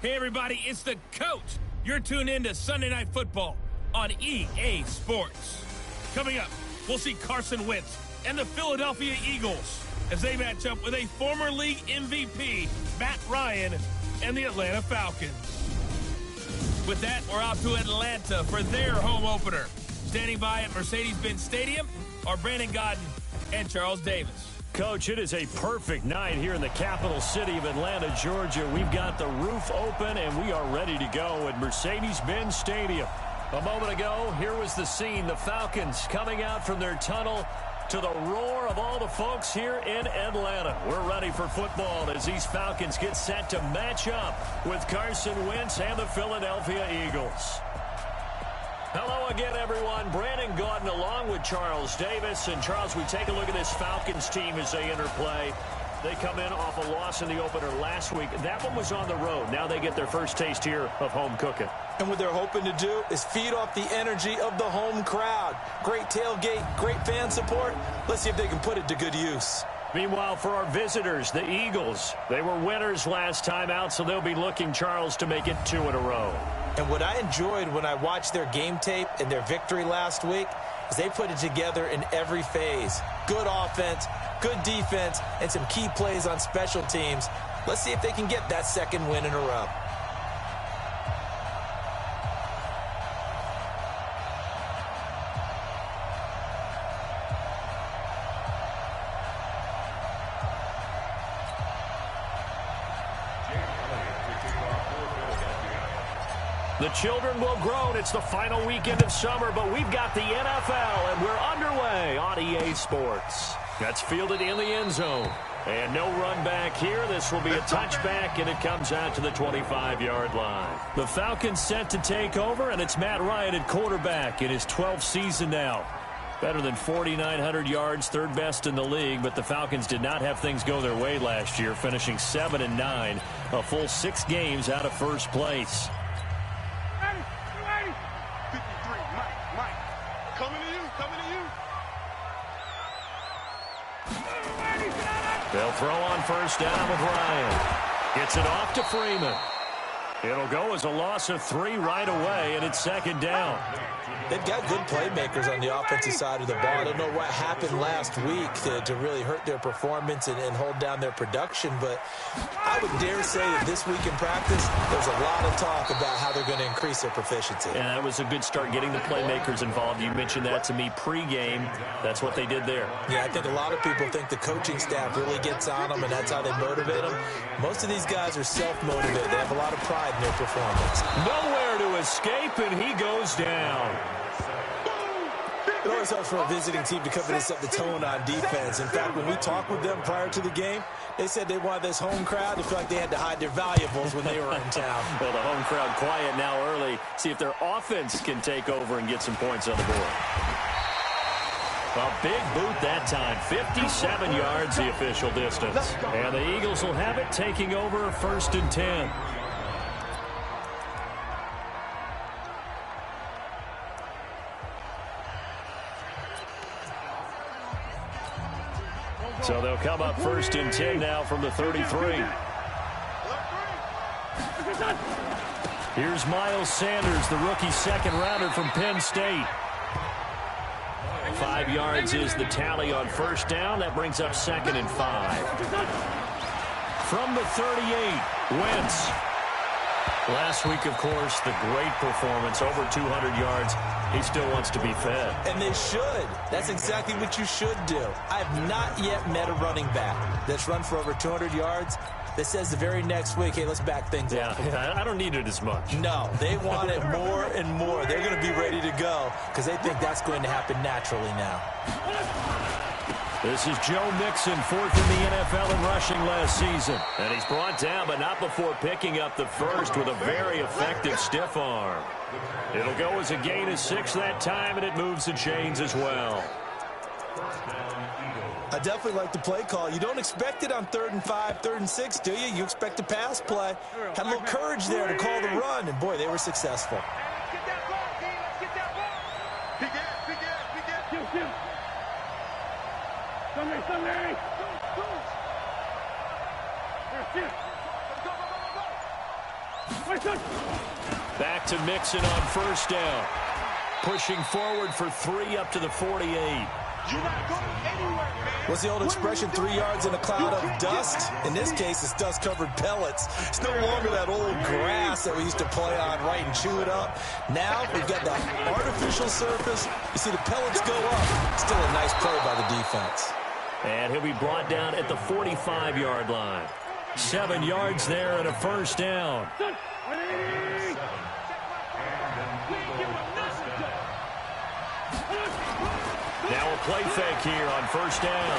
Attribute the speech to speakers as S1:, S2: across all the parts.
S1: Hey, everybody, it's the coach. You're tuned in to Sunday Night Football on EA Sports. Coming up, we'll see Carson Wentz and the Philadelphia Eagles as they match up with a former league MVP, Matt Ryan, and the Atlanta Falcons. With that, we're off to Atlanta for their home opener. Standing by at Mercedes-Benz Stadium are Brandon Godden and Charles Davis.
S2: Coach, it is a perfect night here in the capital city of Atlanta, Georgia. We've got the roof open, and we are ready to go at Mercedes-Benz Stadium. A moment ago, here was the scene. The Falcons coming out from their tunnel to the roar of all the folks here in Atlanta. We're ready for football as these Falcons get set to match up with Carson Wentz and the Philadelphia Eagles. Hello again, everyone. Brandon Gaudin along with Charles Davis. And, Charles, we take a look at this Falcons team as they interplay. They come in off a loss in the opener last week. That one was on the road. Now they get their first taste here of home cooking.
S3: And what they're hoping to do is feed off the energy of the home crowd. Great tailgate, great fan support. Let's see if they can put it to good use.
S2: Meanwhile, for our visitors, the Eagles, they were winners last time out, so they'll be looking, Charles, to make it 2 in a row.
S3: And what I enjoyed when I watched their game tape and their victory last week is they put it together in every phase. Good offense, good defense, and some key plays on special teams. Let's see if they can get that second win in a row.
S2: The children will groan. It's the final weekend of summer, but we've got the NFL, and we're underway on EA Sports. That's fielded in the end zone. And no run back here. This will be a touchback, and it comes out to the 25-yard line. The Falcons set to take over, and it's Matt Ryan at quarterback in his 12th season now. Better than 4,900 yards, third best in the league, but the Falcons did not have things go their way last year, finishing 7-9, a full 6 games out of first place. They'll throw on first down with Ryan. Gets it off to Freeman. It'll go as a loss of 3 right away, and it's second down.
S3: They've got good playmakers on the offensive side of the ball. I don't know what happened last week to really hurt their performance and hold down their production, but I would dare say that this week in practice, there's a lot of talk about how they're going to increase their proficiency.
S2: And that was a good start, getting the playmakers involved. You mentioned that to me pregame. That's what they did there.
S3: Yeah, I think a lot of people think the coaching staff really gets on them, and that's how they motivate them. Most of these guys are self-motivated. They have a lot of pride in their performance.
S2: Nowhere to escape, and he goes down.
S3: It always helps for a visiting team to come in and set the tone on defense. In fact, when we talked with them prior to the game, they said they wanted this home crowd to feel like they had to hide their valuables when they were in town.
S2: Well, the home crowd quiet now early. See if their offense can take over and get some points on the board. A big boot that time. 57 yards the official distance. And the Eagles will have it, taking over 1st and 10. So they'll come up 1st and 10 now from the 33. Here's Miles Sanders, the rookie second-rounder from Penn State. 5 yards is the tally on first down. That brings up 2nd and 5. From the 38, Wentz. Last week, of course, the great performance, over 200 yards. He still wants to be fed.
S3: And they should. That's exactly what you should do. I have not yet met a running back that's run for over 200 yards that says the very next week, hey, let's back things up.
S2: Yeah, I don't need it as much.
S3: No, they want it more and more. They're going to be ready to go because they think that's going to happen naturally now.
S2: This is Joe Mixon, 4th in the NFL in rushing last season. And he's brought down, but not before picking up the first with a very effective stiff arm. It'll go as a gain of 6 that time, and it moves the chains as well.
S3: I definitely like the play call. You don't expect it on 3rd and 5, 3rd and 6, do you? You expect a pass play. Had a little courage there to call the run, and boy, they were successful.
S4: Get that ball, Dean. Let's get that ball. Big ass. Sunday.
S2: Back to Mixon on first down. Pushing forward for 3 up to the 48.
S4: You're not going anywhere, man.
S3: What's the old expression, 3 yards in a cloud of dust? In this case, it's dust-covered pellets. It's no longer that old grass that we used to play on, right, and chew it up. Now we've got that artificial surface. You see the pellets go up. Still a nice play by the defense.
S2: And he'll be brought down at the 45-yard line. 7 yards there and a first down. Now a play fake here on first down.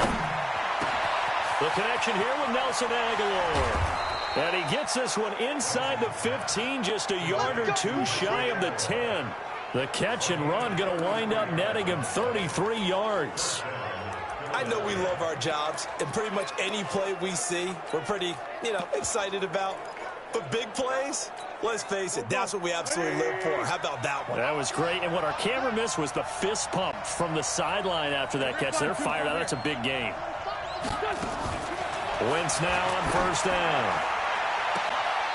S2: The connection here with Nelson Aguilar. And he gets this one inside the 15, just a yard or two shy of the 10. The catch and run going to wind up netting him 33 yards.
S3: I know we love our jobs, and pretty much any play we see, we're pretty, excited about. But big plays, let's face it, that's what we absolutely live for. How about that one?
S2: That was great. And what our camera missed was the fist pump from the sideline after that catch. They're fired out. That's a big game. Wentz now on first down.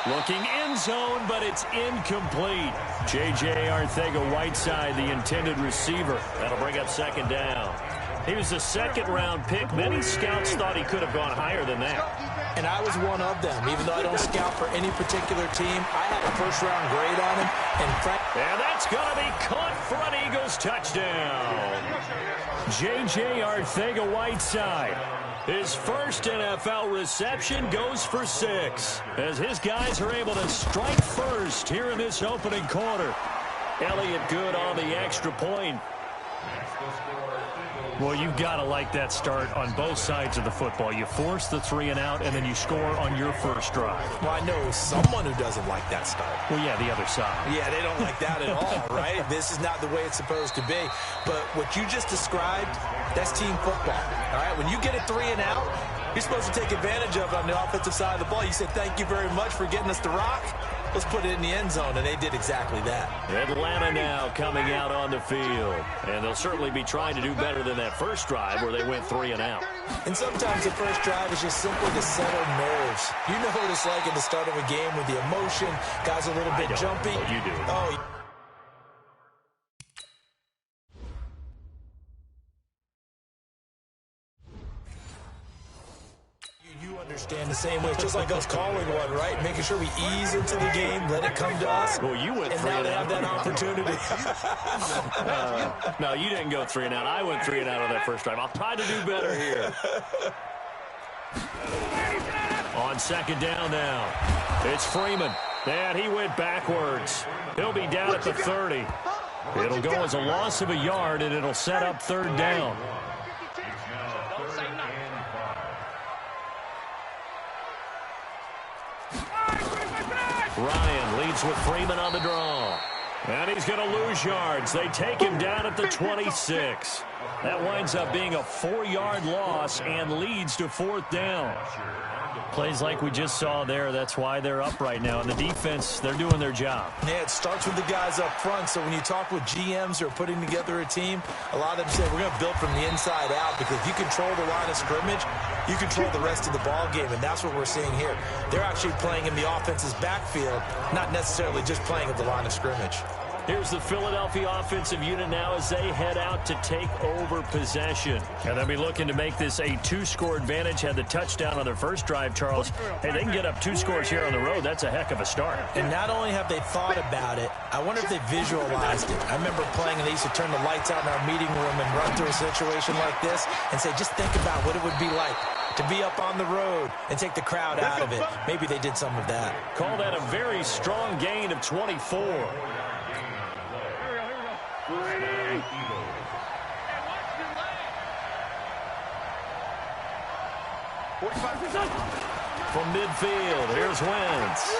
S2: Looking end zone, but it's incomplete. J.J. Arcega-Whiteside, the intended receiver. That'll bring up second down. He was a second-round pick. Many scouts thought he could have gone higher than that.
S3: And I was one of them. Even though I don't scout for any particular team, I had a first-round grade on him.
S2: And that's going to be caught for an Eagles touchdown. J.J. Arcega-Whiteside. His first NFL reception goes for 6 as his guys are able to strike first here in this opening quarter. Elliott good on the extra point. Well, you've got to like that start on both sides of the football. You force the 3 and out, and then you score on your first drive.
S3: Well, I know someone who doesn't like that start.
S2: Well, yeah, the other side.
S3: Yeah, they don't like that at all, right? This is not the way it's supposed to be. But what you just described, that's team football, all right? When you get a 3 and out, you're supposed to take advantage of it on the offensive side of the ball. You said, thank you very much for getting us the rock. Let's put it in the end zone, and they did exactly that.
S2: Atlanta now coming out on the field. And they'll certainly be trying to do better than that first drive where they went 3 and out.
S3: And sometimes the first drive is just simply to settle nerves. You know what it's like at the start of a game with the emotion. Guys a little bit jumpy.
S2: Oh, you do.
S3: Oh, understand the same way. It's just like us calling one, right? Making sure we ease into the game, let it come to us.
S2: Well, you went
S3: and
S2: 3
S3: now
S2: and
S3: they
S2: out.
S3: have that opportunity.
S2: No, you didn't go 3 and out. I went 3 and out on that first drive. I'll try to do better here. On second down now, it's Freeman. And he went backwards. He'll be down at the 30. It'll go as a loss of a yard, and it'll set up third down. Ryan leads with Freeman on the draw. And he's going to lose yards. They take him down at the 26. That winds up being a 4-yard loss and leads to fourth down. Plays like we just saw there. That's why they're up right now. And the defense, they're doing their job.
S3: Yeah, it starts with the guys up front. So when you talk with GMs who are putting together a team, a lot of them say we're going to build from the inside out, because if you control the line of scrimmage, you control the rest of the ball game. And that's what we're seeing here. They're actually playing in the offense's backfield, not necessarily just playing at the line of scrimmage.
S2: Here's the Philadelphia offensive unit now as they head out to take over possession. And they'll be looking to make this a 2-score advantage. Had the touchdown on their first drive, Charles. Hey, they can get up 2 scores here on the road. That's a heck of a start.
S3: And not only have they thought about it, I wonder if they visualized it. I remember playing, and they used to turn the lights out in our meeting room and run through a situation like this and say, just think about what it would be like to be up on the road and take the crowd out of it. Maybe they did some of that.
S2: Call that a very strong gain of 24. From midfield, here's Wentz.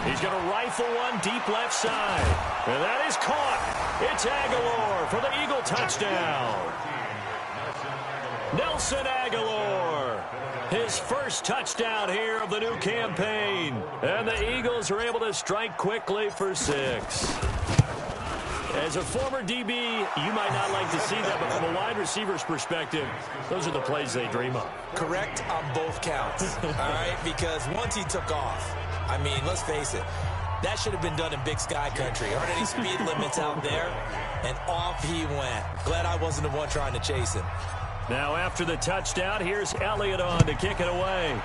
S2: He's going to rifle one deep left side. And that is caught. It's Aguilar for the Eagle touchdown. Nelson Aguilar, his first touchdown here of the new campaign. And the Eagles are able to strike quickly for 6. As a former DB, you might not like to see that, but from a wide receiver's perspective, those are the plays they dream of.
S3: Correct on both counts, all right? Because once he took off, I mean, let's face it. That should have been done in Big Sky Country. Aren't any speed limits out there? And off he went. Glad I wasn't the one trying to chase him.
S2: Now after the touchdown, here's Elliott on to kick it away.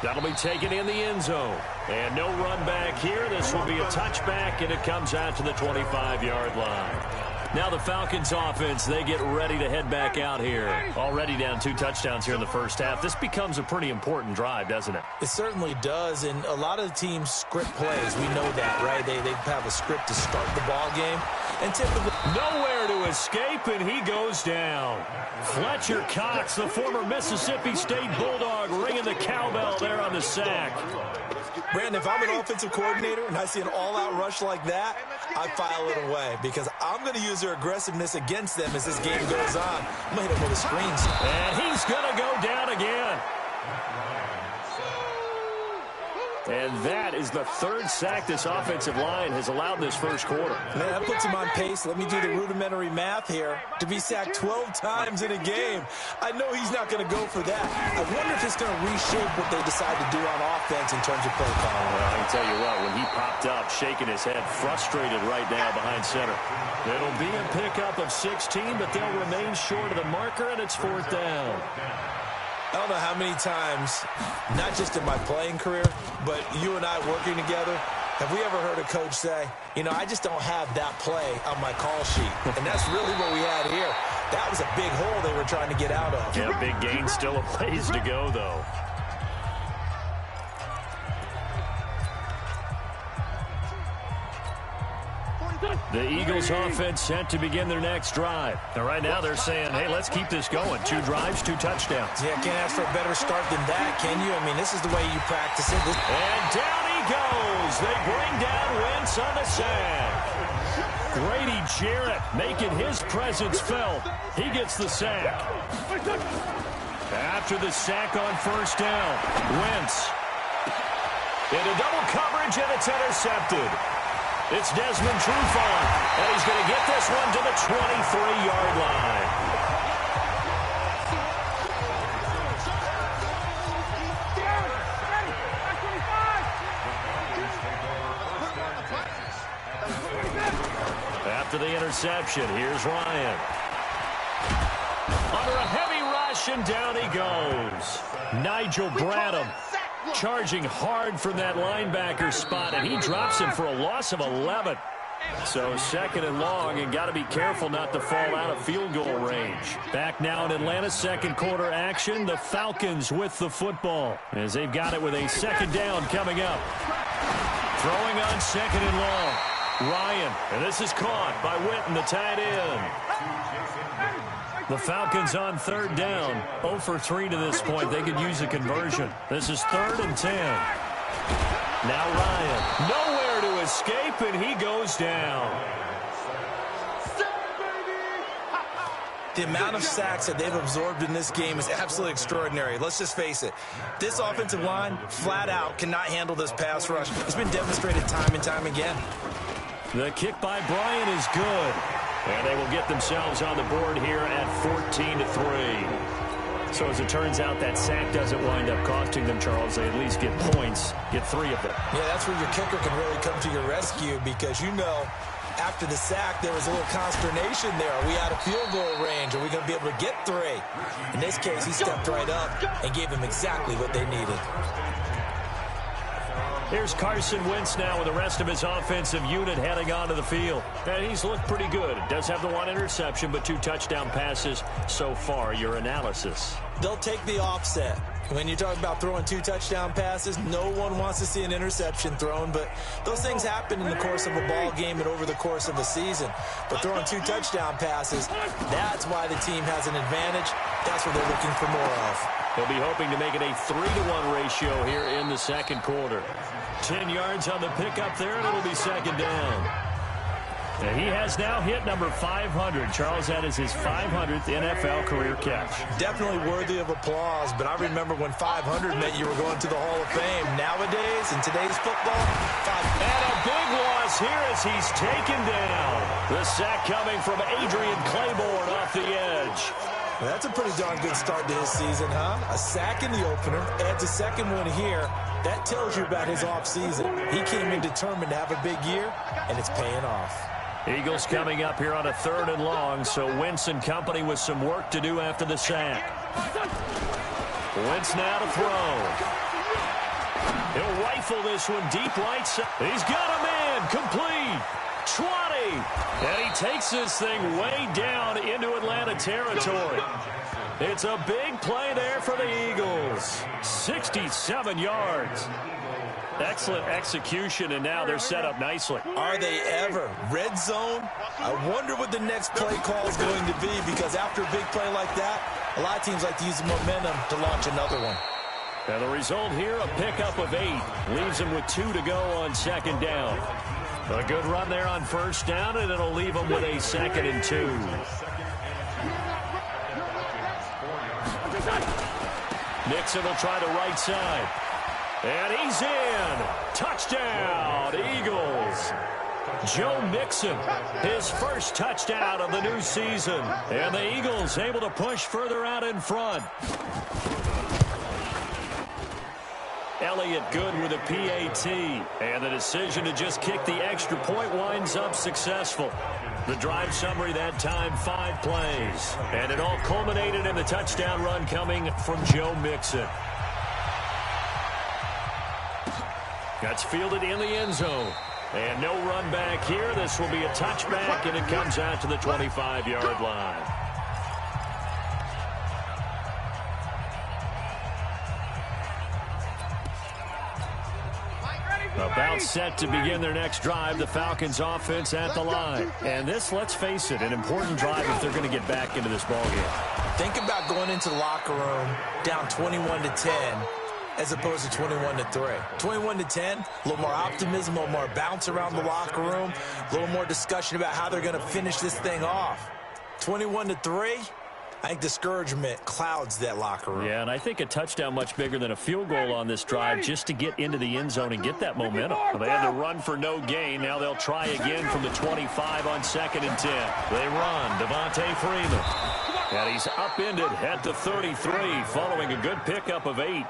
S2: That'll be taken in the end zone. And no run back here. This will be a touchback, and it comes out to the 25-yard line. Now the Falcons offense, they get ready to head back out here. Already down 2 touchdowns here in the first half. This becomes a pretty important drive, doesn't it?
S3: It certainly does, and a lot of the teams script plays. We know that, right? They have a script to start the ball game. And typically
S2: nowhere to escape, and he goes down. Fletcher Cox, the former Mississippi State Bulldog, ringing the cowbell there on the sack.
S3: Brandon, if I'm an offensive coordinator and I see an all-out rush like that, I file it away because I'm going to use their aggressiveness against them as this game goes on. I'm going to hit them with a screen.
S2: And he's going to go down again. And that is the 3rd sack this offensive line has allowed this first quarter.
S3: Man, that puts him on pace. Let me do the rudimentary math here. To be sacked 12 times in a game, I know he's not going to go for that. I wonder if it's going to reshape what they decide to do on offense in terms of play calling.
S2: Well, I can tell you what, when he popped up, shaking his head, frustrated right now behind center. It'll be a pickup of 16, but they'll remain short of the marker, and it's 4th down.
S3: I don't know how many times, not just in my playing career, but you and I working together, have we ever heard a coach say, you know, I just don't have that play on my call sheet. And that's really what we had here. That was a big hole they were trying to get out of.
S2: Yeah, big gain, still a ways to go, though. The Eagles offense set to begin their next drive. And right now they're saying, hey, let's keep this going. 2 drives, 2 touchdowns.
S3: Yeah, can't ask for a better start than that, can you? I mean, this is the way you practice it.
S2: And down he goes. They bring down Wentz on the sack. Grady Jarrett making his presence felt. He gets the sack. After the sack on 1st down, Wentz into double coverage, and it's intercepted. It's Desmond Trufant, and he's going to get this one to the 23-yard line. After the interception, here's Ryan. Under a heavy rush, and down he goes. Nigel Bradham charging hard from that linebacker spot, and he drops him for a loss of 11. So 2nd and long, and got to be careful not to fall out of field goal range. Back now in Atlanta's 2nd quarter action, the Falcons with the football as they've got it with a 2nd down coming up. Throwing on 2nd and long, Ryan, and this is caught by Witten, the tight end. The Falcons on 3rd down, 0 for 3 to this point. They could use a conversion. This is 3rd and 10. Now Ryan, nowhere to escape, and he goes down.
S3: The amount of sacks that they've absorbed in this game is absolutely extraordinary. Let's just face it. This offensive line, flat out, cannot handle this pass rush. It's been demonstrated time and time again.
S2: The kick by Bryant is good. And they will get themselves on the board here at 14-3. So as it turns out, that sack doesn't wind up costing them, Charles. They at least get points, get 3 of them.
S3: Yeah, that's where your kicker can really come to your rescue because, you know, after the sack, there was a little consternation there. Are we out of field goal range? Are we going to be able to get 3? In this case, he stepped right up and gave them exactly what they needed.
S2: Here's Carson Wentz now with the rest of his offensive unit heading onto the field. And he's looked pretty good. Does have the 1 interception, but 2 touchdown passes so far. Your analysis?
S3: They'll take the offset. When you're talking about throwing 2 touchdown passes, no one wants to see an interception thrown, but those things happen in the course of a ball game and over the course of a season. But throwing 2 touchdown passes, that's why the team has an advantage. That's what they're looking for more of.
S2: They'll be hoping to make it a 3-to-1 ratio here in the 2nd quarter. 10 yards on the pickup there, and it'll be 2nd down. And he has now hit number 500. Charles, that is his 500th NFL career catch.
S3: Definitely worthy of applause, but I remember when 500 meant you were going to the Hall of Fame. Nowadays, in today's football,
S2: and a big loss here as he's taken down. The sack coming from Adrian Claiborne off the edge.
S3: That's a pretty darn good start to his season, huh? A sack in the opener, adds a second one here. That tells you about his offseason. He came in determined to have a big year, and it's paying off.
S2: Eagles coming up here on a 3rd and long, so Wentz and company with some work to do after the sack. Wentz now to throw. He'll rifle this one deep right side. He's got a man complete. 20. And he takes this thing way down into Atlanta territory. It's a big play there for the Eagles. 67 yards. Excellent execution, and now they're set up nicely.
S3: Are they ever? Red zone? I wonder what the next play call is going to be, because after a big play like that, a lot of teams like to use the momentum to launch another one.
S2: And the result here, a pickup of 8. Leaves them with 2 to go on 2nd down. A good run there on 1st down, and it'll leave them with a 2nd and 2. Nixon will try the right side. And he's in. Touchdown, Eagles. Joe Mixon, his first touchdown of the new season. And the Eagles able to push further out in front. Elliott good with a PAT. And the decision to just kick the extra point winds up successful. The drive summary that time, 5 plays. And it all culminated in the touchdown run coming from Joe Mixon. That's fielded in the end zone. And no run back here. This will be a touchback, and it comes out to the 25-yard line. About set to begin their next drive, the Falcons offense at the line. And this, let's face it, an important drive if they're going to get back into this ballgame.
S3: Think about going into the locker room down 21-10 as opposed to 21-3. 21-10, a little more optimism, a little more bounce around the locker room, a little more discussion about how they're going to finish this thing off. 21-3, I think discouragement clouds that locker room.
S2: Yeah, and I think a touchdown much bigger than a field goal on this drive just to get into the end zone and get that momentum. Well, they had to run for no gain. Now they'll try again from the 25 on 2nd and 10. They run. Devontae Freeman. And he's upended at the 33 following a good pickup of 8.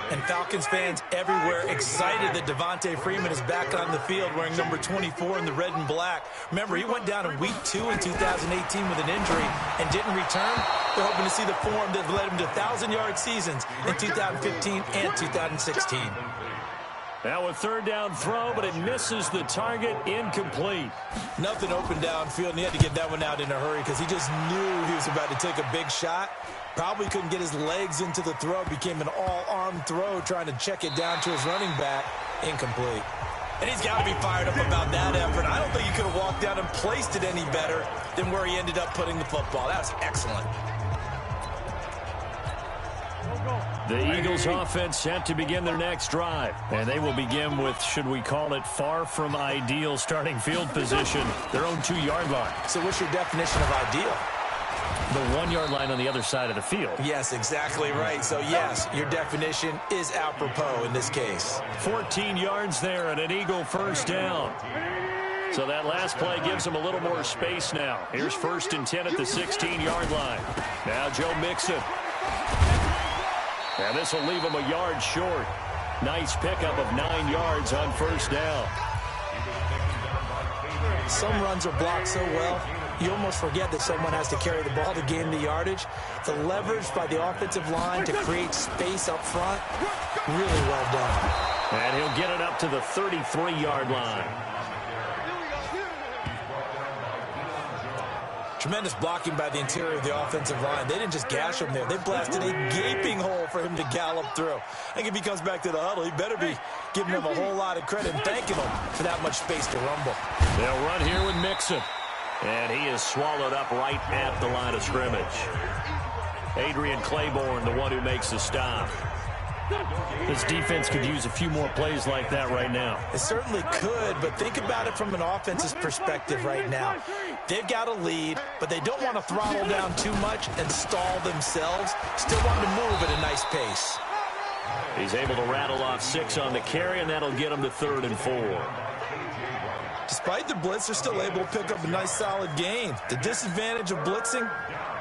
S3: And Falcons fans everywhere excited that Devontae Freeman is back on the field wearing number 24 in the red and black. Remember, he went down in week 2 in 2018 with an injury and didn't return. They're hoping to see the form that led him to 1,000-yard seasons in 2015 and 2016.
S2: Now a 3rd down throw, but it misses the target, incomplete.
S3: Nothing open downfield, and he had to get that one out in a hurry because he just knew he was about to take a big shot. Probably couldn't get his legs into the throw. Became an all-arm throw trying to check it down to his running back. Incomplete. And he's got to be fired up about that effort. I don't think he could have walked down and placed it any better than where he ended up putting the football. That was excellent.
S2: The Eagles offense set to begin their next drive. And they will begin with, should we call it, far from ideal starting field position, their own 2-yard line.
S3: So what's your definition of ideal?
S2: The 1-yard line on the other side of the field.
S3: Yes, exactly right. So, yes, your definition is apropos in this case.
S2: 14 yards there and an Eagle 1st down. So that last play gives them a little more space now. Here's 1st and 10 at the 16-yard line. Now Joe Mixon. And this will leave him a yard short. Nice pickup of 9 yards on 1st down.
S3: Some runs are blocked so well, you almost forget that someone has to carry the ball to gain the yardage. The leverage by the offensive line to create space up front, really well done.
S2: And he'll get it up to the 33-yard line.
S3: Tremendous blocking by the interior of the offensive line. They didn't just gash him there. They blasted a gaping hole for him to gallop through. I think if he comes back to the huddle, he better be giving him a whole lot of credit and thanking him for that much space to rumble.
S2: They'll run here with Mixon. And he is swallowed up right at the line of scrimmage. Adrian Claiborne, the one who makes the stop. This defense could use a few more plays like that right now.
S3: It certainly could, but think about it from an offense's perspective right now. They've got a lead, but they don't want to throttle down too much and stall themselves. Still want to move at a nice pace.
S2: He's able to rattle off 6 on the carry, and that'll get him to 3rd and 4.
S3: Despite the blitz, they're still able to pick up a nice solid gain. The disadvantage of blitzing,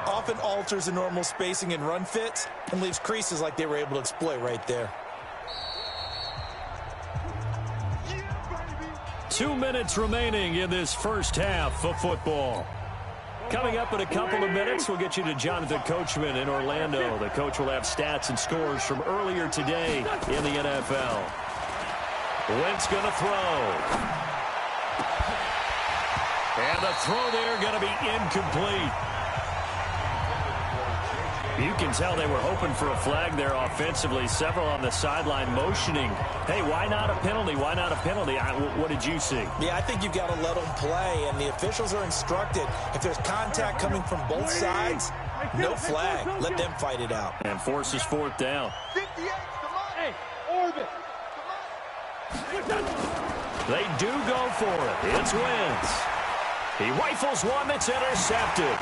S3: Often alters the normal spacing and run fits and leaves creases like they were able to exploit right there.
S2: 2 minutes remaining in this first half of football. Coming up in a couple of minutes, we'll get you to Jonathan Coachman in Orlando. The coach will have stats and scores from earlier today in the NFL. Wentz going to throw. And the throw there going to be incomplete. You can tell they were hoping for a flag there offensively. Several on the sideline motioning. Hey, why not a penalty? Why not a penalty? What did you see?
S3: Yeah, I think you've got to let them play, and the officials are instructed. If there's contact coming from both sides, no flag. Let them fight it out.
S2: And forces fourth down.
S4: 58, come on. Hey, orbit.
S2: They do go for it. It's Wentz. He rifles one that's intercepted.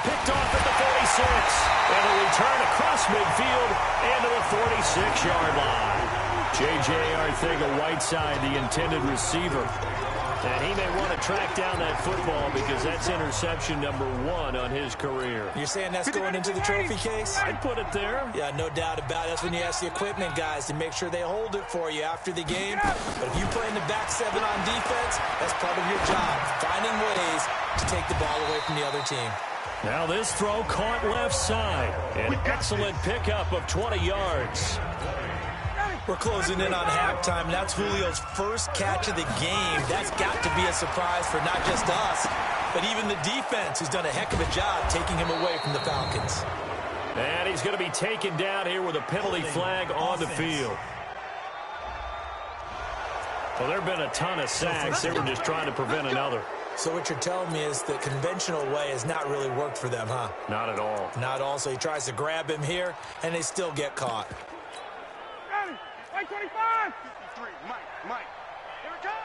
S2: Picked off at the 46. And a return across midfield into the 46-yard line. J.J. Arcega-Whiteside, the intended receiver. And he may want to track down that football because that's interception number 1 on his career.
S3: You're saying that's going into the trophy case?
S2: I'd put it there.
S3: Yeah, no doubt about it. That's when you ask the equipment guys to make sure they hold it for you after the game. But if you play in the back 7 on defense, that's part of your job, finding ways to take the ball away from the other team.
S2: Now this throw caught left side. An excellent pickup of 20 yards.
S3: We're closing in on halftime. That's Julio's first catch of the game. That's got to be a surprise for not just us, but even the defense, who's done a heck of a job taking him away from the Falcons.
S2: And he's going to be taken down here with a penalty flag on the field. Well, there have been a ton of sacks. They were just trying to prevent another.
S3: So what you're telling me is the conventional way has not really worked for them, huh?
S2: Not at all.
S3: Not all. So he tries to grab him here, and they still get caught.
S4: Mike 25. 53, Mike. Here it comes.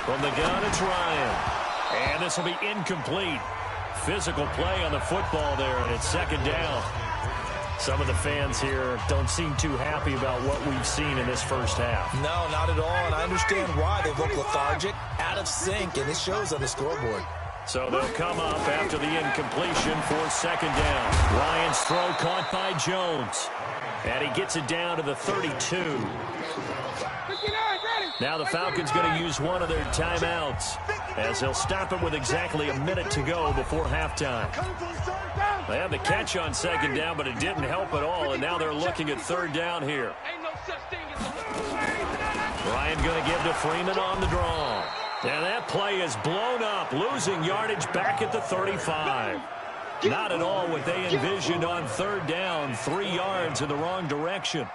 S2: From the gun, it's Ryan. And this will be incomplete. Physical play on the football there, and it's second down. Some of the fans here don't seem too happy about what we've seen in this first half.
S3: No, not at all, and I understand why. They look lethargic, out of sync, and it shows on the scoreboard.
S2: So they'll come up after the incompletion for second down. Ryan's throw caught by Jones. And he gets it down to the 32. Now the Falcons going to use one of their timeouts as they'll stop it with exactly a minute to go before halftime. They had the catch on second down, but it didn't help at all, and now they're looking at third down here. Ryan going to give to Freeman on the draw. And that play is blown up, losing yardage back at the 35. Not at all what they envisioned on third down, 3 yards in the wrong direction.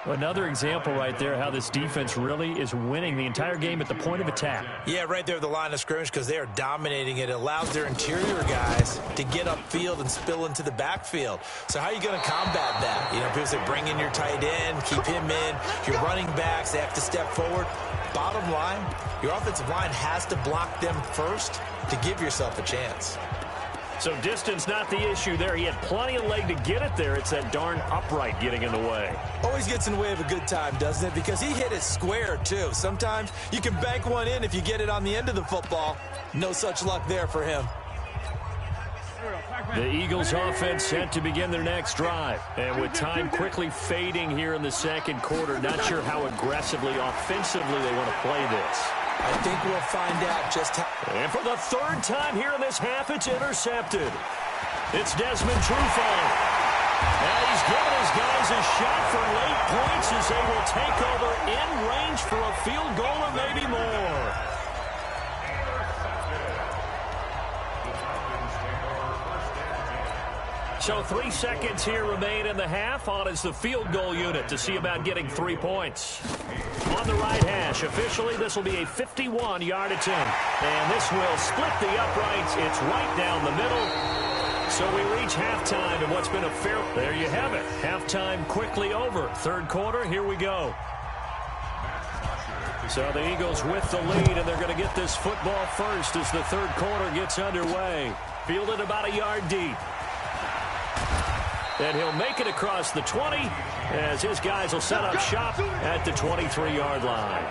S2: Another example right there how this defense really is winning the entire game at the point of attack.
S3: Yeah, right there at the line of scrimmage because they are dominating it. It allows their interior guys to get upfield and spill into the backfield. So how are you going to combat that? You know, people say bring in your tight end, keep him in. Your running backs, they have to step forward. Bottom line, your offensive line has to block them first to give yourself a chance.
S2: So distance not the issue there. He had plenty of leg to get it there. It's that darn upright getting in the way.
S3: Always gets in the way of a good time, doesn't it? Because he hit it square, too. Sometimes you can bank one in if you get it on the end of the football. No such luck there for him.
S2: The Eagles offense set to begin their next drive. And with time quickly fading here in the second quarter, not sure how aggressively, offensively they want to play this.
S3: I think we'll find out just how.
S2: And for the third time here in this half, it's intercepted. It's Desmond Trufant. And he's given his guys a shot for late points as they will take over in range for a field goal or maybe more. So 3 seconds here remain in the half. On is the field goal unit to see about getting 3 points. On the right hash, officially this will be a 51-yard attempt. And this will split the uprights. It's right down the middle. So we reach halftime in what's been a fair... There you have it. Halftime quickly over. Third quarter, here we go. So the Eagles with the lead, and they're going to get this football first as the third quarter gets underway. Fielded about a yard deep. And he'll make it across the 20 as his guys will set up shop at the 23-yard line.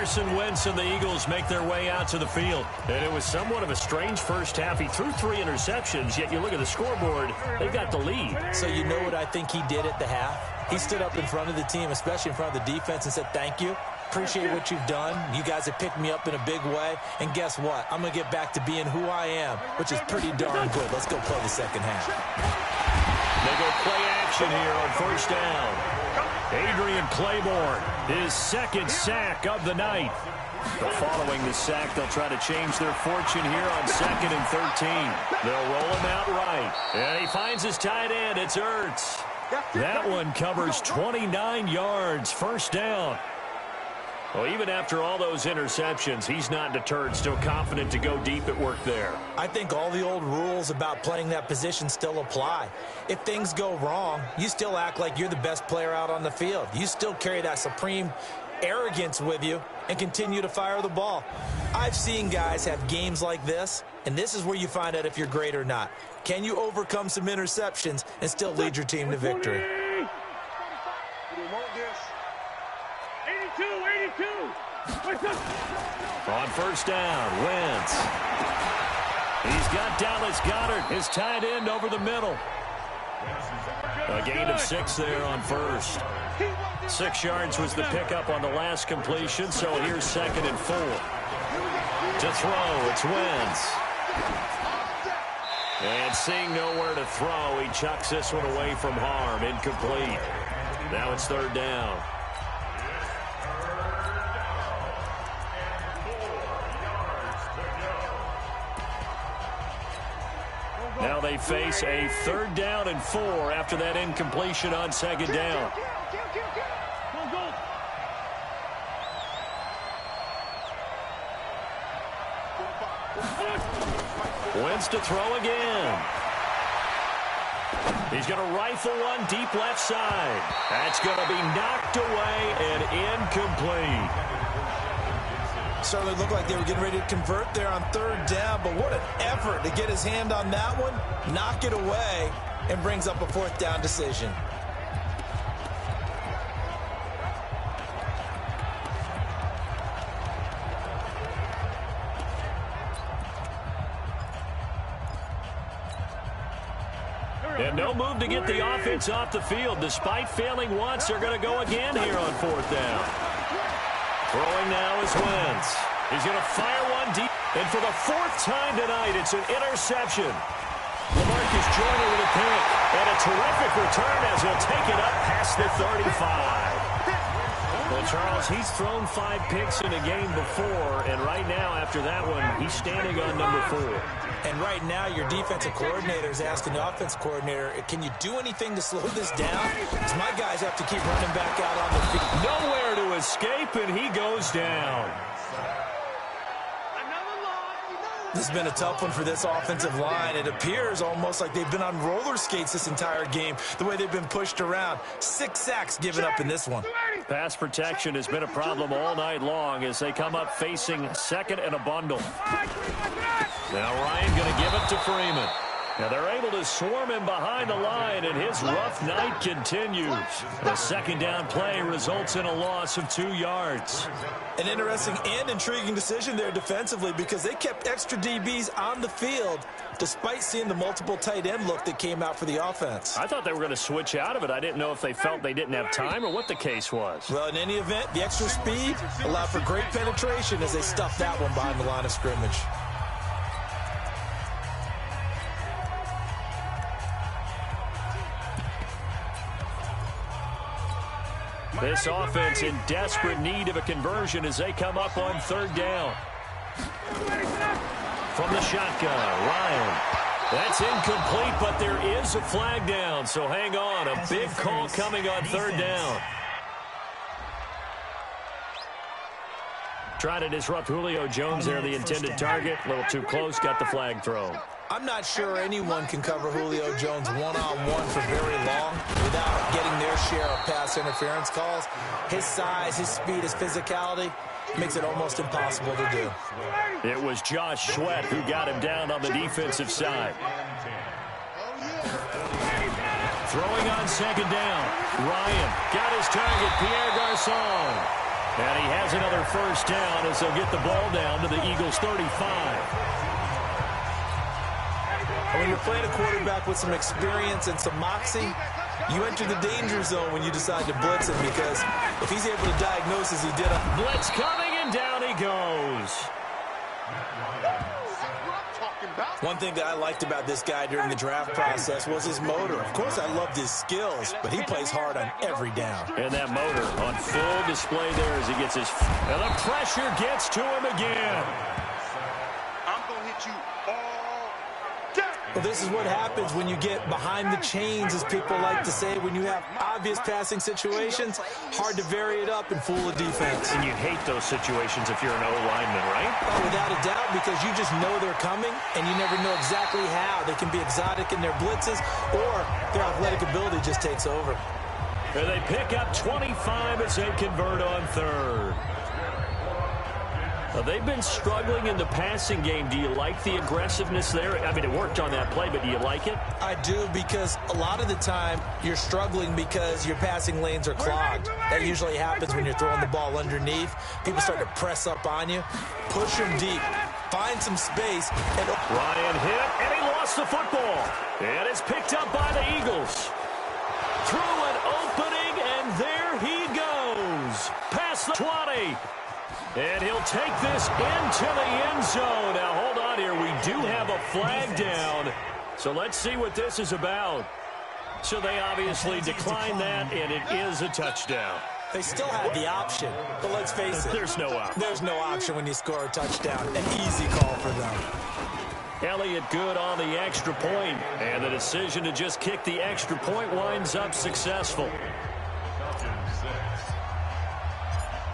S2: Carson Wentz and the Eagles make their way out to the field. And it was somewhat of a strange first half. He threw 3 interceptions, yet you look at the scoreboard, they've got the lead.
S3: So you know what I think he did at the half? He stood up in front of the team, especially in front of the defense, and said, thank you. Appreciate what you've done. You guys have picked me up in a big way. And guess what? I'm going to get back to being who I am, which is pretty darn good. Let's go play the second half.
S2: They go play action here on first down. Adrian Claiborne, his second sack of the night. But following the sack, they'll try to change their fortune here on 2nd and 13. They'll roll him out right. And he finds his tight end. It's Ertz. That one covers 29 yards. First down. Well, even after all those interceptions, he's not deterred, still confident to go deep at work there.
S3: I think all the old rules about playing that position still apply. If things go wrong, you still act like you're the best player out on the field. You still carry that supreme arrogance with you and continue to fire the ball. I've seen guys have games like this, and this is where you find out if you're great or not. Can you overcome some interceptions and still lead your team to victory?
S4: 82.
S2: On first down, Wentz. He's got Dallas Goedert, his tight end, over the middle. A gain of 6 there on first. 6 yards was the pickup on the last completion, so here's 2nd and 4. To throw, it's Wentz. And seeing nowhere to throw, he chucks this one away from harm, incomplete. Now it's 3rd down. Now they face a 3rd down and 4 after that incompletion on 2nd down. Wentz to throw again. He's going to rifle one deep left side. That's going to be knocked away and incomplete.
S3: Certainly looked like they were getting ready to convert there on 3rd down, but what an effort to get his hand on that one, knock it away, and brings up a 4th down decision.
S2: And no move to get the offense off the field. Despite failing once, they're going to go again here on 4th down. Throwing now is Wentz. He's going to fire one deep. And for the 4th time tonight, it's an interception. LaMarcus Joyner with a pick. And a terrific return as he'll take it up past the 35. Well, Charles, he's thrown 5 picks in a game before. And right now, after that one, he's standing on number 4.
S3: And right now, your defensive coordinator is asking the offense coordinator, can you do anything to slow this down? Because my guys have to keep running back out on the field.
S2: Nowhere to escape, and he goes down.
S3: This has been a tough one for this offensive line. It appears almost like they've been on roller skates this entire game, the way they've been pushed around. 6 sacks given up in this one.
S2: Pass protection has been a problem all night long as they come up facing 2nd and a bundle. Now Ryan going to give it to Freeman. Now they're able to swarm him behind the line, and his rough night continues. The 2nd down play results in a loss of 2 yards.
S3: An interesting and intriguing decision there defensively because they kept extra DBs on the field despite seeing the multiple tight end look that came out for the offense.
S2: I thought they were going to switch out of it. I didn't know if they felt they didn't have time or what the case was.
S3: Well, in any event, the extra speed allowed for great penetration as they stuffed that one behind the line of scrimmage.
S2: This offense in desperate need of a conversion as they come up on 3rd down. From the shotgun, Ryan. That's incomplete, but there is a flag down, so hang on. A big call coming on 3rd down. Trying to disrupt Julio Jones there, the intended target. A little too close, got the flag thrown.
S3: I'm not sure anyone can cover Julio Jones one-on-one for very long without getting their share of pass interference calls. His size, his speed, his physicality makes it almost impossible to do.
S2: It was Josh Sweat who got him down on the defensive side. Throwing on 2nd down. Ryan got his target, Pierre Garçon. And he has another first down as they'll get the ball down to the Eagles' 35.
S3: When you're playing a quarterback with some experience and some moxie, you enter the danger zone when you decide to blitz him, because if he's able to diagnose as he did.
S2: Blitz coming, and down he goes.
S3: One thing that I liked about this guy during the draft process was his motor. Of course, I loved his skills, but he plays hard on every down.
S2: And that motor on full display there as he gets his... And the pressure gets to him again.
S4: I'm going to hit you all day.
S3: Well, this is what happens when you get behind the chains, as people like to say. When you have obvious passing situations, hard to vary it up and fool a defense.
S2: And you hate those situations if you're an O-lineman, right?
S3: Oh, without a doubt, because you just know they're coming, and you never know exactly how. They can be exotic in their blitzes, or their athletic ability just takes over.
S2: And they pick up 25 as they convert on third. They've been struggling in the passing game. Do you like the aggressiveness there? I mean, it worked on that play, but do you like it?
S3: I do, because a lot of the time you're struggling because your passing lanes are clogged. That usually happens when you're throwing the ball underneath. People start to press up on you. Push them deep. Find some space. And
S2: Ryan hit, and he lost the football. And it's picked up by the Eagles. Through an opening, and there he goes. Past the 20. And he'll take this into the end zone. Now, hold on here. We do have a flag down. So let's see what this is about. So they obviously declined that, and it is a touchdown.
S3: they still had the option, but let's face it.
S2: There's no option.
S3: There's no option when you score a touchdown. An easy call for them.
S2: Elliott good on the extra point, and the decision to just kick the extra point winds up successful.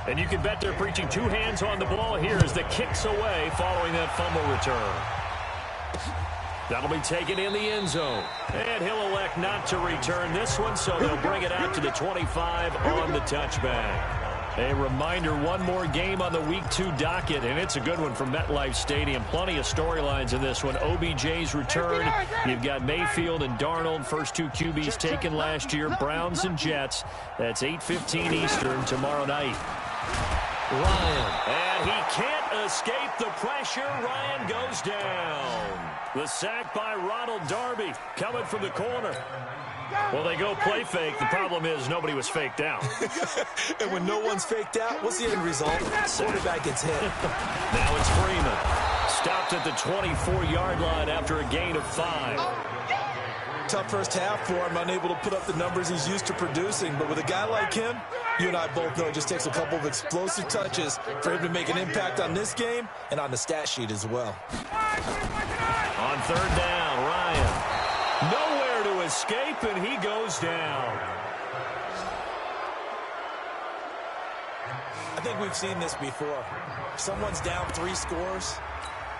S2: And you can bet they're preaching two hands on the ball here as the kick's away following that fumble return. That'll be taken in the end zone. And he'll elect not to return this one, so they'll bring it out to the 25 on the touchback. A reminder, one more game on the Week 2 docket, and it's a good one from MetLife Stadium. Plenty of storylines in this one. OBJ's return. You've got Mayfield and Darnold, first two QBs taken last year. Browns and Jets. That's 8:15 Eastern tomorrow night. Ryan, and he can't escape the pressure. Ryan goes down. The sack by Ronald Darby coming from the corner. Well, they go play fake. The problem is nobody was faked out.
S3: And when no one's faked out, what's the end result? Quarterback gets hit.
S2: Now it's Freeman. Stopped at the 24-yard line after a gain of 5.
S3: Tough first half for him, unable to put up the numbers he's used to producing. But with a guy like him, you and I both know it just takes a couple of explosive touches for him to make an impact on this game and on the stat sheet as well.
S2: On third down, Ryan. Nowhere to escape, and he goes down.
S3: I think we've seen this before. Someone's down 3 scores.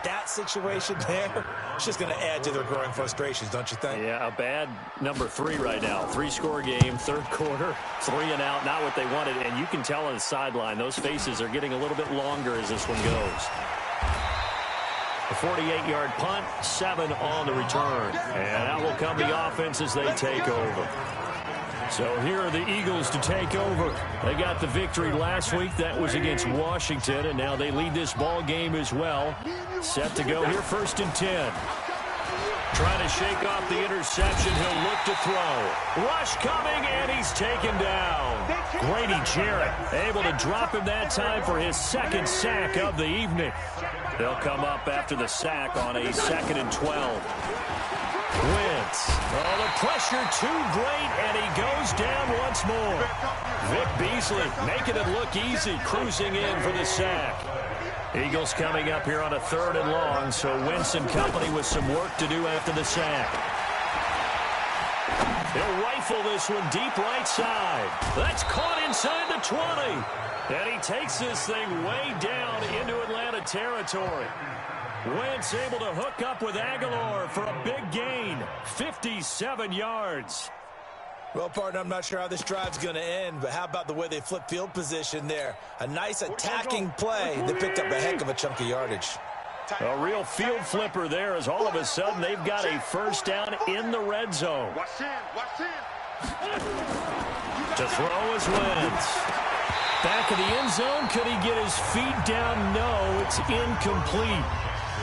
S3: That situation there, it's just going to add to their growing frustrations, don't you think?
S2: Yeah, a bad number 3 right now. 3-score game, third quarter, 3 and out, not what they wanted. And you can tell on the sideline, those faces are getting a little bit longer as this one goes. A 48-yard punt, 7 on the return. And out will come the offense as they take over. So here are the Eagles to take over. They got the victory last week. That was against Washington, and now they lead this ball game as well. Set to go here, 1st and 10. Trying to shake off the interception. He'll look to throw. Rush coming, and he's taken down. Grady Jarrett able to drop him that time for his 2nd sack of the evening. They'll come up after the sack on a 2nd and 12. Wentz. Oh, the pressure too great, and he goes down once more. Vic Beasley making it look easy, cruising in for the sack. Eagles coming up here on a 3rd and long, so Wentz and company with some work to do after the sack. He'll rifle this one deep right side. That's caught inside the 20. And he takes this thing way down into Atlanta territory. Wentz able to hook up with Aguilar for a big gain. 57 yards.
S3: Well, partner, I'm not sure how this drive's going to end, but how about the way they flip field position there? A nice attacking play that picked up a heck of a chunk of yardage.
S2: A real field flipper there as all of a sudden they've got a 1st down in the red zone.
S4: Watch in, watch in.
S2: To throw is Wentz. Back of the end zone. Could he get his feet down? No, it's incomplete.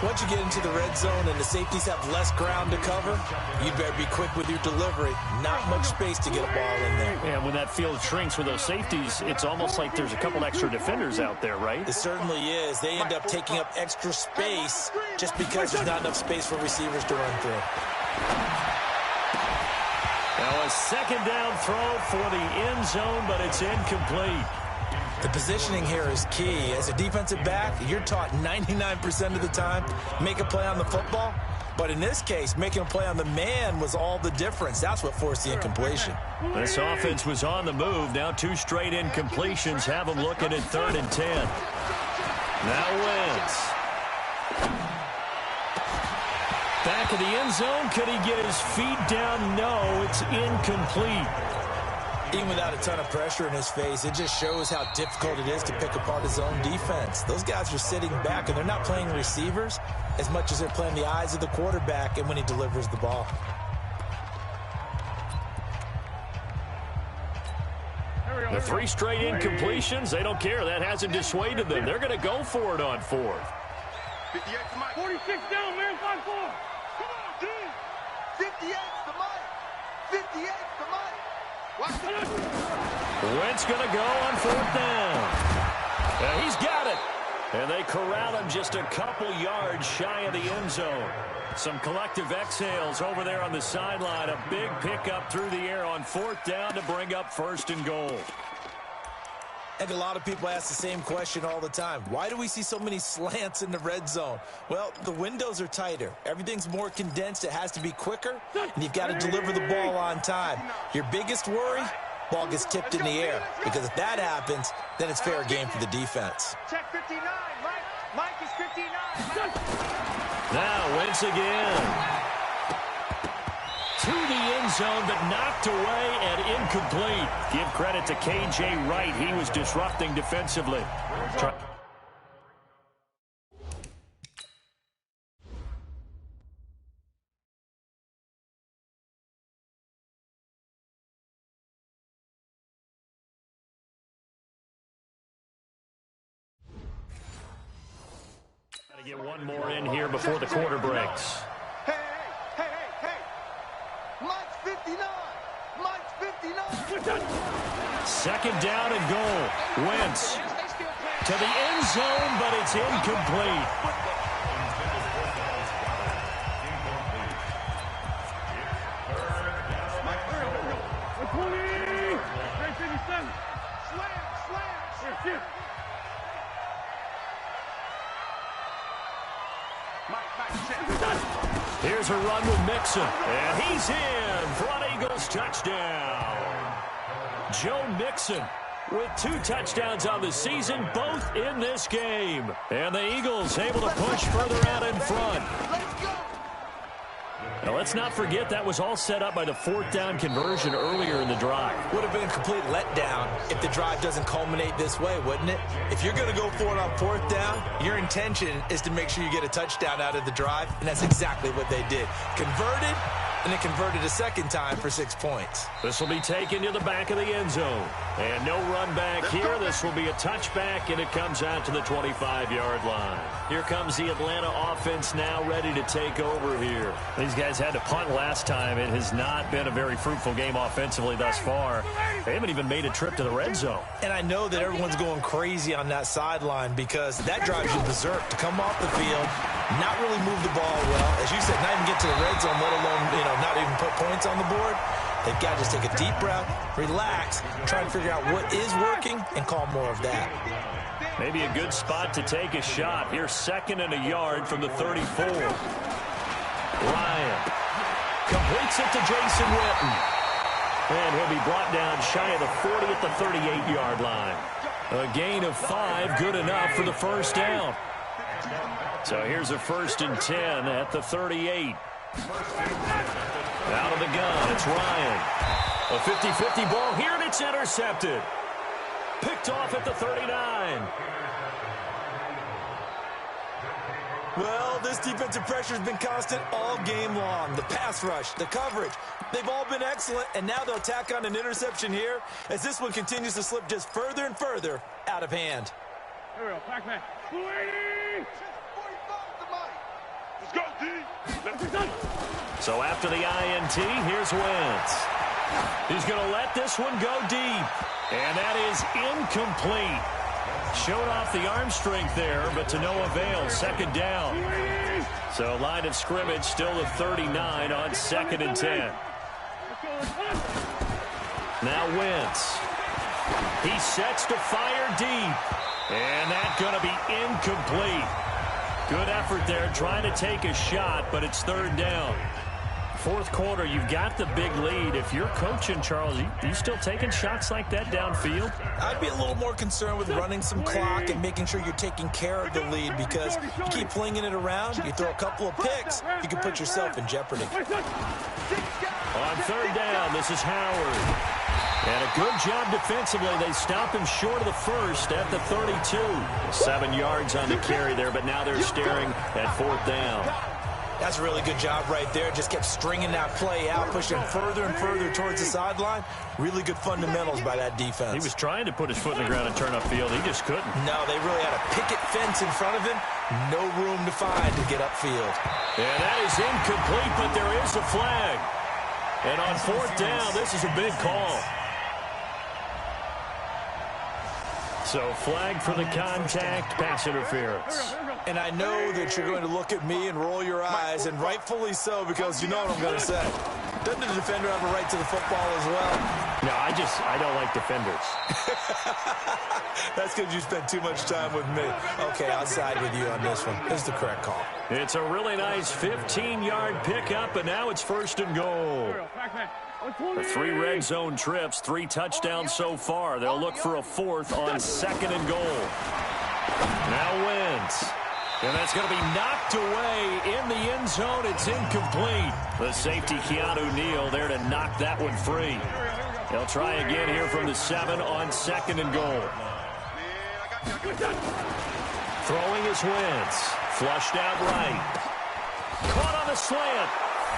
S3: Once you get into the red zone and the safeties have less ground to cover, you better be quick with your delivery. Not much space to get a ball in there.
S2: And when that field shrinks with those safeties, it's almost like there's a couple extra defenders out there, right?
S3: It certainly is. They end up taking up extra space just because there's not enough space for receivers to run through.
S2: Now a second down throw for the end zone, but it's incomplete.
S3: The positioning here is key. As a defensive back, you're taught 99% of the time, make a play on the football. But in this case, making a play on the man was all the difference. That's what forced the incompletion.
S2: This offense was on the move. Now 2 straight incompletions have them looking at 3rd and 10. Now Wentz. Back of the end zone. Could he get his feet down? No, it's incomplete.
S3: Even without a ton of pressure in his face, it just shows how difficult it is to pick apart his own defense. Those guys are sitting back, and they're not playing receivers as much as they're playing the eyes of the quarterback and when he delivers the ball.
S2: The 3 straight incompletions, they don't care. That hasn't dissuaded them. They're going to go for it on 4th.
S4: 46 down, man, 5-4. Come on, team. 58's the mic. 58's the mic.
S2: Wentz going to go on 4th down. He's got it. And they corral him just a couple yards shy of the end zone. Some collective exhales over there on the sideline. A big pickup through the air on 4th down to bring up 1st and goal.
S3: And a lot of people ask the same question all the time. Why do we see so many slants in the red zone? Well, the windows are tighter. Everything's more condensed. It has to be quicker, and you've got to deliver the ball on time. Your biggest worry, ball gets tipped in the air, because if that happens, then it's fair game for the defense.
S4: Check 59, Mike is 59.
S2: Now Wentz again. To the end zone, but knocked away and incomplete. Give credit to K.J. Wright. He was disrupting defensively. Got to get one more in here before the quarter breaks.
S4: Hey. Mike's 59. Mike's 59.
S2: Second down and goal. Wentz to the end zone, but it's incomplete. Here's a run with Mixon, and he's in for an Eagles touchdown. Joe Mixon with 2 touchdowns on the season, both in this game. And the Eagles able to push further out in front. Now, let's not forget that was all set up by the 4th down conversion earlier in the drive.
S3: Would have been a complete letdown if the drive doesn't culminate this way, wouldn't it? If you're going to go for it on 4th down, your intention is to make sure you get a touchdown out of the drive, and that's exactly what they did. Converted, and then converted a second time for 6 points.
S2: This will be taken to the back of the end zone. And no run back here. This will be a touchback, and it comes out to the 25-yard line. Here comes the Atlanta offense now ready to take over here. These guys had to punt last time. It has not been a very fruitful game offensively thus far. They haven't even made a trip to the red zone.
S3: And I know that everyone's going crazy on that sideline because that drives you berserk to come off the field, not really move the ball well. As you said, not even get to the red zone, let alone, not even put points on the board. They've got to just take a deep breath, relax, try and figure out what is working, and call more of that.
S2: Maybe a good spot to take a shot. Here's 2nd and a yard from the 34. Ryan completes it to Jason Witten. And he'll be brought down shy of the 40 at the 38-yard line. A gain of 5, good enough for the 1st down. So here's a 1st and 10 at the 38. Out of the gun, it's Ryan. A 50-50 ball here, and it's intercepted. Picked off at the 39.
S3: Well, this defensive pressure has been constant all game long. The pass rush, the coverage, they've all been excellent, and now they'll tack on an interception here as this one continues to slip just further and further out of hand.
S4: Here we go, back man. 280! Let's go, D! Let's go!
S2: So after the INT, here's Wentz. He's going to let this one go deep, and that is incomplete. Showed off the arm strength there, but to no avail. Second down. So line of scrimmage still at 39 on 2nd and 10. Now Wentz. He sets to fire deep. And that's going to be incomplete. Good effort there trying to take a shot, but it's 3rd down. 4th quarter, you've got the big lead. If you're coaching, Charles, you still taking shots like that downfield?
S3: I'd be a little more concerned with running some clock and making sure you're taking care of the lead, because you keep flinging it around, you throw a couple of picks, you can put yourself in jeopardy.
S2: On 3rd down, this is Howard. And a good job defensively. They stop him short of the first at the 32. 7 yards on the carry there, but now they're staring at 4th down.
S3: That's a really good job right there. Just kept stringing that play out, pushing further and further towards the sideline. Really good fundamentals by that defense.
S2: He was trying to put his foot in the ground and turn upfield. He just couldn't.
S3: No, they really had a picket fence in front of him. No room to find to get upfield.
S2: And that is incomplete, but there is a flag. And on 4th down, this is a big call. So flag for the contact, pass interference.
S3: And I know that you're going to look at me and roll your eyes, and rightfully so, because you know what I'm going to say. Doesn't the defender have a right to the football as well?
S2: No, I don't like defenders.
S3: That's because you spent too much time with me. Okay, I'll side with you on this one. This is the correct call.
S2: It's a really nice 15-yard pickup, and now it's 1st and goal. The 3 red zone trips, 3 touchdowns so far. They'll look for a 4th on 2nd and goal. Now Wentz. And that's going to be knocked away in the end zone. It's incomplete. The safety, Keanu Neal, there to knock that one free. He'll try again here from the 7 on 2nd and goal. Throwing is Wentz. Flushed out right. Caught on the slant.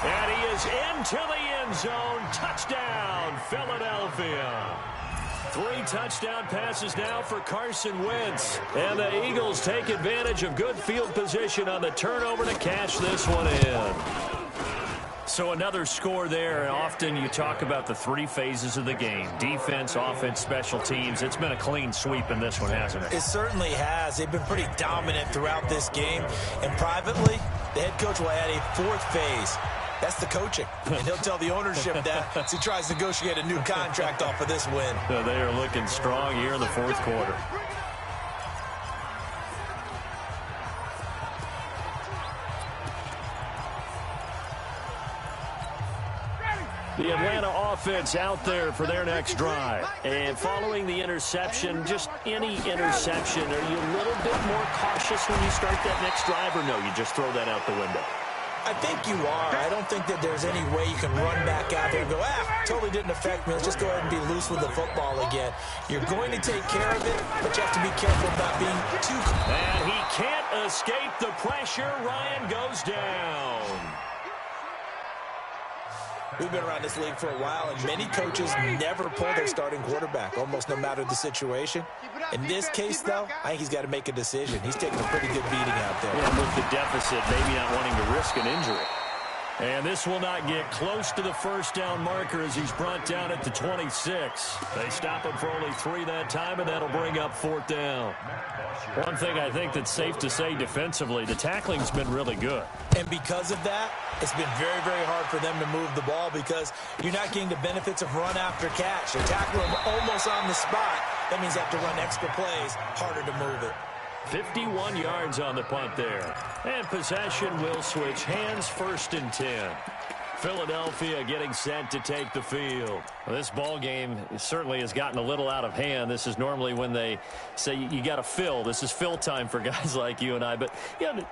S2: And he is into the end zone. Touchdown, Philadelphia. 3 touchdown passes now for Carson Wentz. And the Eagles take advantage of good field position on the turnover to cash this one in. So another score there, and often you talk about the 3 phases of the game. Defense, offense, special teams. It's been a clean sweep in this one, hasn't it?
S3: It certainly has. They've been pretty dominant throughout this game. And privately, the head coach will add a 4th phase. That's the coaching. And he'll tell the ownership that as he tries to negotiate a new contract off of this win.
S2: So they are looking strong here in the 4th quarter. The Atlanta offense out there for their next drive. And following the interception, just any interception, are you a little bit more cautious when you start that next drive, or no, you just throw that out the window?
S3: I think you are. I don't think that there's any way you can run back out there and go, totally didn't affect me. Let's just go ahead and be loose with the football again. You're going to take care of it, but you have to be careful about being too...
S2: And he can't escape the pressure. Ryan goes down.
S3: We've been around this league for a while, and many coaches never pull their starting quarterback, almost no matter the situation. In this case, though, I think he's got to make a decision. He's taking a pretty good beating out there.
S2: And with the deficit, maybe not wanting to risk an injury. And this will not get close to the 1st down marker as he's brought down at the 26. They stop him for only 3 that time, and that'll bring up 4th down. One thing I think that's safe to say defensively, the tackling's been really good.
S3: And because of that, it's been very, very hard for them to move the ball because you're not getting the benefits of run after catch. They tackle him almost on the spot. That means they have to run extra plays, harder to move it.
S2: 51 yards on the punt there. And possession will switch hands, 1st and 10. Philadelphia getting set to take the field. Well, this ball game certainly has gotten a little out of hand. This is normally when they say you got to fill. This is fill time for guys like you and I. But,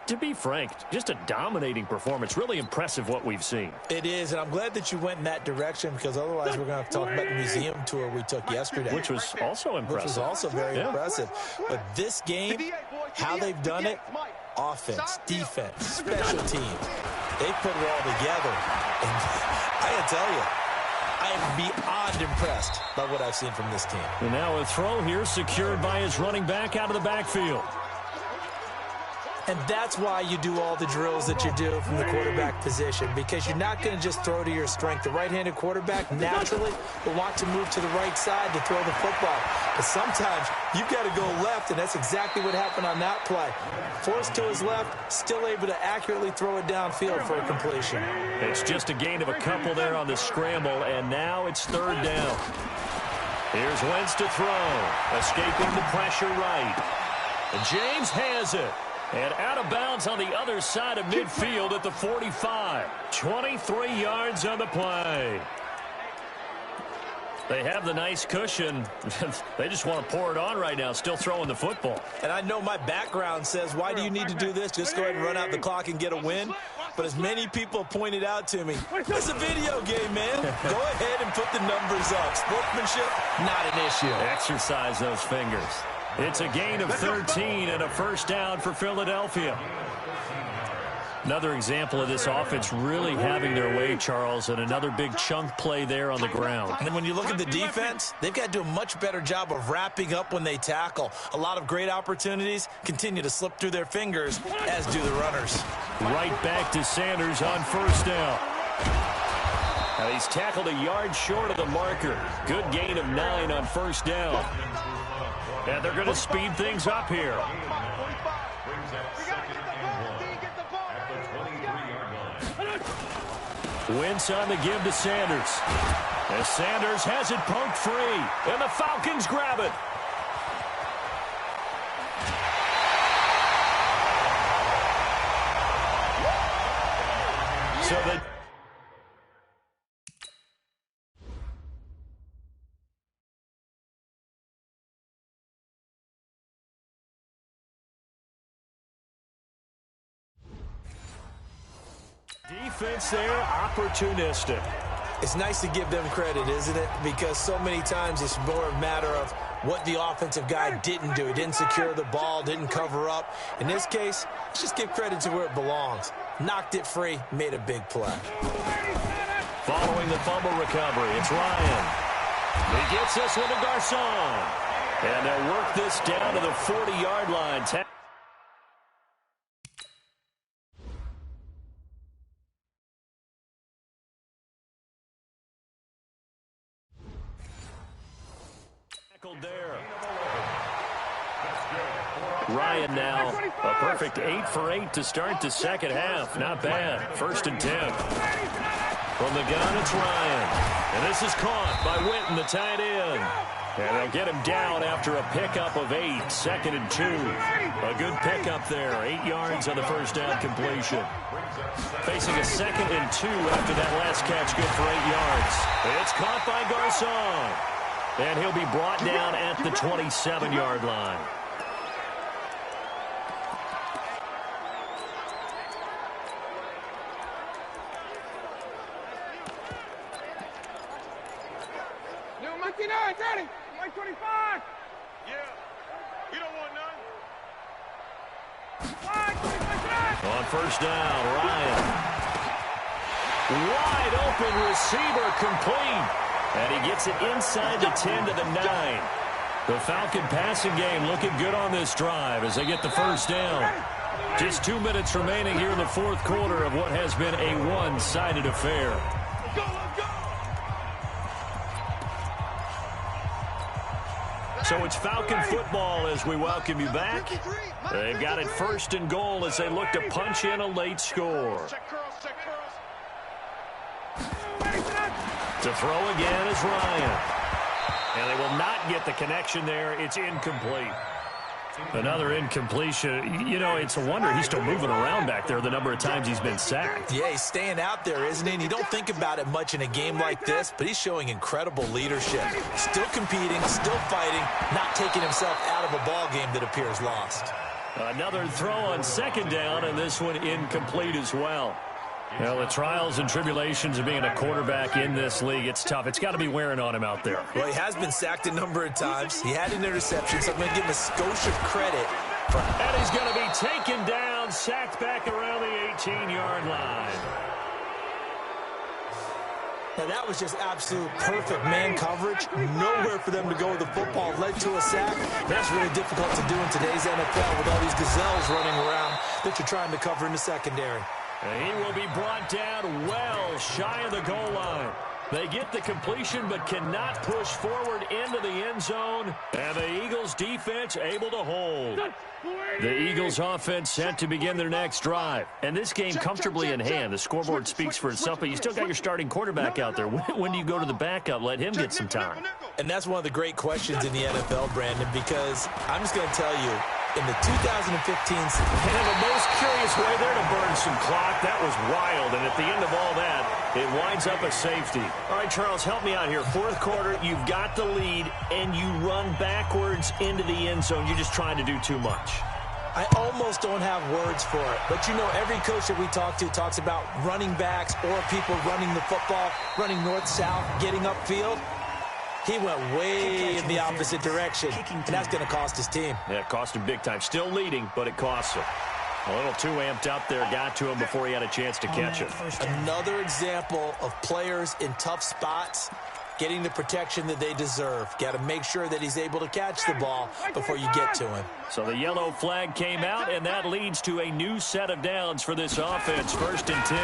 S2: to be frank, just a dominating performance. Really impressive what we've seen.
S3: It is, and I'm glad that you went in that direction because otherwise we're going to have to talk about the museum tour we took yesterday.
S2: Which was also impressive.
S3: Which was also very impressive. But this game, how they've done it, offense, defense, special teams. They put it all together. And I got to tell you, I am beyond impressed by what I've seen from this team.
S2: And now a throw here secured by his running back out of the backfield.
S3: And that's why you do all the drills that you do from the quarterback position, because you're not going to just throw to your strength. The right-handed quarterback naturally will want to move to the right side to throw the football. But sometimes you've got to go left, and that's exactly what happened on that play. Forced to his left, still able to accurately throw it downfield for a completion.
S2: It's just a gain of a couple there on the scramble, and now it's third down. Here's Wentz to throw, escaping the pressure right. And James has it. And out of bounds on the other side of midfield at the 45. 23 yards on the play. They have the nice cushion. They just want to pour it on right now, still throwing the football.
S3: And I know my background says, why do you need to do this? Just go ahead and run out the clock and get a win. But as many people pointed out to me, it's a video game, man. Go ahead and put the numbers up. Sportsmanship, not an issue.
S2: Exercise those fingers. It's a gain of 13 and a first down for Philadelphia. Another example of this offense really having their way, Charles, and another big chunk play there on the ground.
S3: And when you look at the defense, they've got to do a much better job of wrapping up when they tackle. A lot of great opportunities continue to slip through their fingers, as do the runners.
S2: Right back to Sanders on first down. Now he's tackled a yard short of the marker. Good gain of 9 on first down. And they're going to speed things up here. Wentz on the give to Sanders. As Sanders has it poked free. And the Falcons grab it. So that defense there, opportunistic.
S3: It's nice to give them credit, isn't it? Because so many times it's more a matter of what the offensive guy didn't do. He didn't secure the ball, didn't cover up. In this case, let's just give credit to where it belongs. Knocked it free, made a big play.
S2: Following the fumble recovery, it's Ryan. He gets this one to Garcon. And they'll work this down to the 40-yard line. There. Ryan now a perfect 8 for 8 to start the second half. Not bad. 1st and 10. From the gun, it's Ryan. And this is caught by Witten, the tight end. And they'll get him down after a pickup of 8. 2nd and 2. A good pickup there. 8 yards on the first down completion. Facing a 2nd and 2 after that last catch. Good for 8 yards. It's caught by Garcon. And he'll be brought down at the 27-yard line.
S4: New Monkey 9, ready. Mike 25. Yeah. You don't want none.
S2: On first down, Ryan. Wide open receiver, complete. And he gets it inside the 10 to the 9. The Falcon passing game looking good on this drive as they get the first down. Just 2 minutes remaining here in the fourth quarter of what has been a one-sided affair. So it's Falcon football as we welcome you back. They've got it 1st and goal as they look to punch in a late score. To throw again is Ryan. And they will not get the connection there. It's incomplete. Another incompletion. You know, it's a wonder he's still moving around back there the number of times he's been sacked.
S3: Yeah, he's staying out there, isn't he? And you don't think about it much in a game like this, but he's showing incredible leadership. Still competing, still fighting, not taking himself out of a ball game that appears lost.
S2: Another throw on 2nd down, and this one incomplete as well. Well, the trials and tribulations of being a quarterback in this league, it's tough. It's got to be wearing on him out there.
S3: Well, he has been sacked a number of times. He had an interception, so I'm going to give him a skosh of credit.
S2: And he's going to be taken down down, sacked back around the 18-yard line.
S3: Now, that was just absolute perfect man coverage. Nowhere for them to go with the football. Led to a sack. That's really difficult to do in today's NFL with all these gazelles running around that you're trying to cover in the secondary.
S2: And he will be brought down well shy of the goal line. They get the completion but cannot push forward into the end zone. And the Eagles defense able to hold. The Eagles offense set to begin their next drive. And this game comfortably in hand. The scoreboard speaks for itself, but you still got your starting quarterback out there. When do you go to the backup? Let him get some time.
S3: And that's one of the great questions in the NFL, Brandon, because I'm just going to tell you, in the 2015 season,
S2: and in the most curious way there to burn some clock, that was wild. And at the end of all that, it winds up a safety. All right, Charles, help me out here. Fourth quarter, you've got the lead, and you run backwards into the end zone. You're just trying to do too much.
S3: I almost don't have words for it. But, you know, every coach that we talk to talks about running backs or people running the football, running north-south, getting upfield. He went way in the opposite direction, and that's going to cost his team.
S2: Yeah, it cost him big time. Still leading, but it costs him. A little too amped up there, got to him before he had a chance to catch it.
S3: Another example of players in tough spots getting the protection that they deserve. Got to make sure that he's able to catch the ball before you get to him.
S2: So the yellow flag came out, and that leads to a new set of downs for this offense. 1st and 10.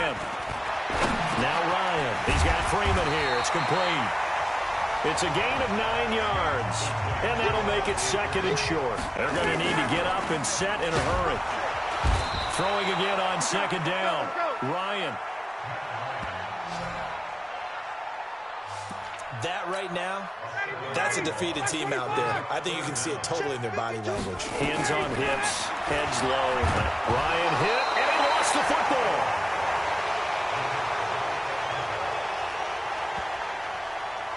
S2: Now Ryan. He's got Freeman here. It's complete. It's a gain of 9 yards, and that'll make it 2nd and short. They're going to need to get up and set in a hurry. Throwing again on 2nd down. Ryan.
S3: That right now, that's a defeated team out there. I think you can see it totally in their body language.
S2: Hands on hips, heads low. Ryan hit, and he lost the football.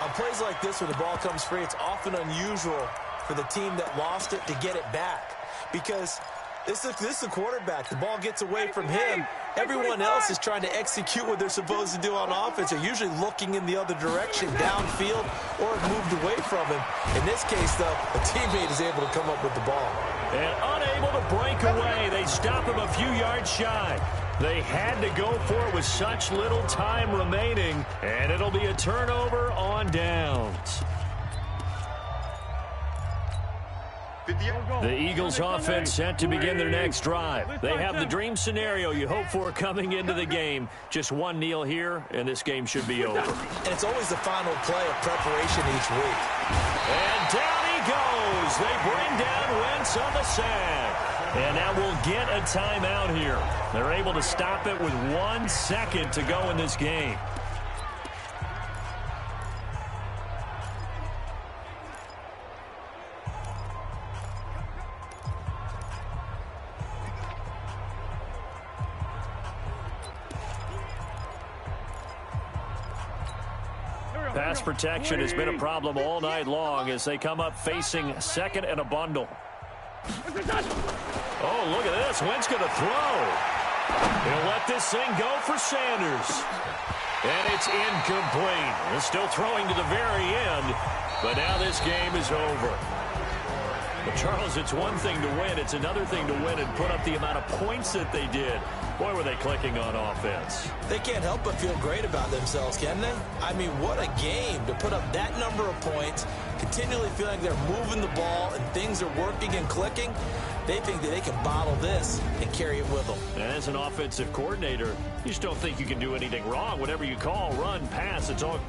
S3: On plays like this, when the ball comes free, it's often unusual for the team that lost it to get it back. Because this is the quarterback. The ball gets away from him. Everyone else is trying to execute what they're supposed to do on offense. They're usually looking in the other direction, downfield, or moved away from him. In this case, though, a teammate is able to come up with the ball.
S2: And unable to break away. They stop him a few yards shy. They had to go for it with such little time remaining, and it'll be a turnover on downs. The Eagles offense set to begin their next drive. They have the dream scenario you hope for coming into the game. Just one kneel here, and this game should be over.
S3: And it's always the final play of preparation each week.
S2: And down he goes. They bring down Wentz on the sack. And now we'll get a timeout here. They're able to stop it with 1 second to go in this game. Pass protection has been a problem all night long as they come up facing 2nd and a bundle. Oh, look at this. Wentz going to throw. He'll let this thing go for Sanders. And it's incomplete. They're still throwing to the very end, but now this game is over. But, Charles, it's one thing to win. It's another thing to win and put up the amount of points that they did. Boy, were they clicking on offense.
S3: They can't help but feel great about themselves, can they? I mean, what a game to put up that number of points, continually feeling they're moving the ball and things are working and clicking. They think that they can bottle this and carry it with them.
S2: And as an offensive coordinator, you just don't think you can do anything wrong. Whatever you call, run, pass, it's all